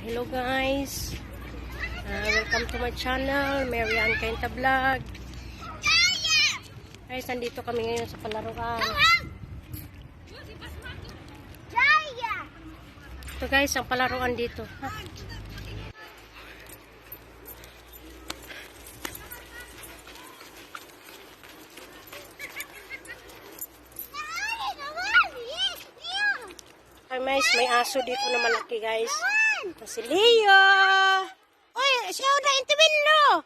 Hello guys, welcome to my channel, Marian Kainta Vlog. Guys, nandito kami ngayon sa palaruan. Ito guys, ang palaruan dito. May aso dito na malaki guys. Si Leo. Oy, siya na intimin lo.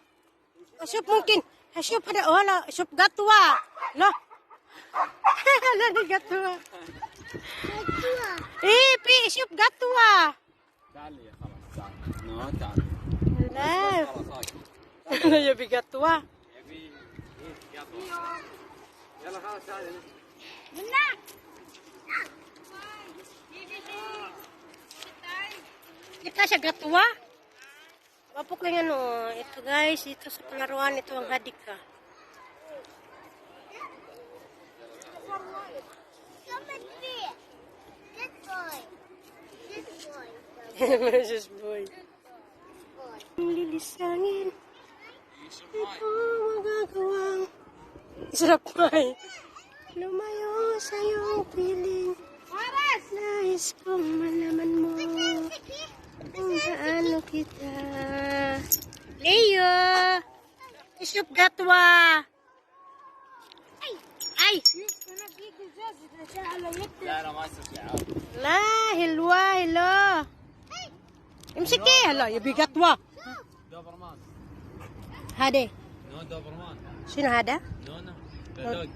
Asyop mungkin. Asyop pada wala, asyop gatwa. Lo. Hala ni gatwa. Gatwa. Pi, asyop gatwa. تعالي يا خلاص تعالي. لا. يا بي gatwa. يبي gatwa. يلا خلاص تعالي. منا. Kita siya gatwa. Wapok lang ano. Ito guys, ito sa palaruan, ito ang hadika. Just boy. Lilisangin. Ito magagawang sarap may lumayo sa iyong piling. Nais kong malaman mo kung gaano kita. Leo! Isyop gatwa! Ay! لا انا ما استطيع عاد. لا حلوة حلو امسكي هلا يبي gatwa. دوبرمان. هذا نو دوبرمان. شنو هذا؟ نو دوغ.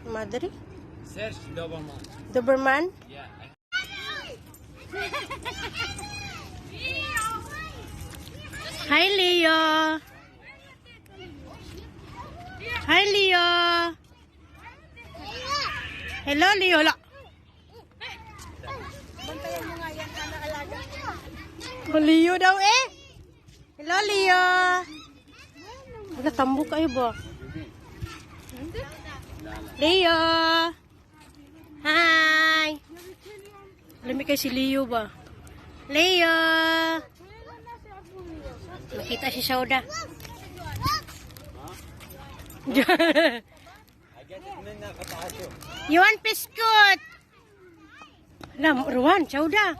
ما ادري. سيرش دوبرمان. دوبرمان. يا Hi Leo. Hi Leo. Hello Leo. Bantayan mo nga yan na alaga. Leo daw eh. Hello Leo. Wala tambo kayo ba? Leo. Hi. Alam kayo si Leo ba? Leo. Makita si Sauda. You want biscuit? Alam, Ruan, Sauda.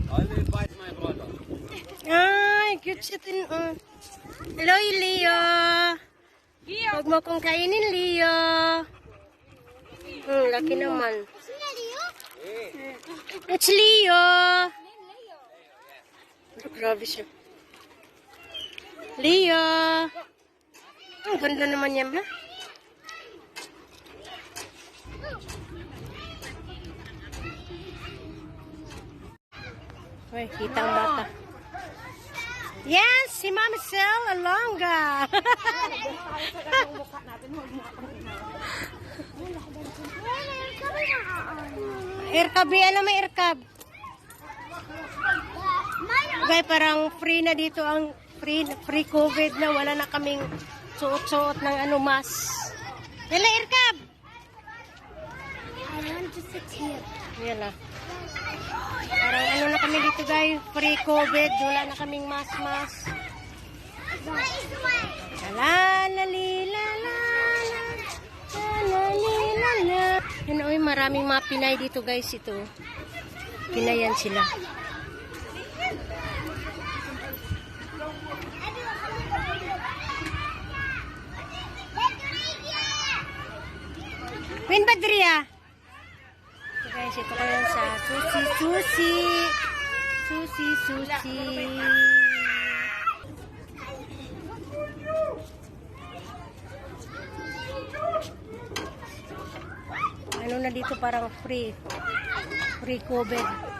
I'll invite my brother. Ay, cute siya tin. Hello, Leo. Huwag mo kong kainin, Leo. Laki naman. It's Leo. Grabe siya. Leo. Ang ganda naman yan, ha? Uy, kita ang bata. Yes, si Mama Sel Alonga. Irkab, alam mo irkab. Guys, parang free na dito ang free COVID na wala na kaming suot-suot ng ano mas. Yala irkab. I want to sit here. Yala. Parang ano na kami dito guys, free COVID, wala na kaming mas-mas. La la li la la la li la la. Yun oy, maraming mga Pinay dito guys ito. Pinayan sila. Win Badria. Guys, ito lang yan sa susi. Ano na dito parang free COVID.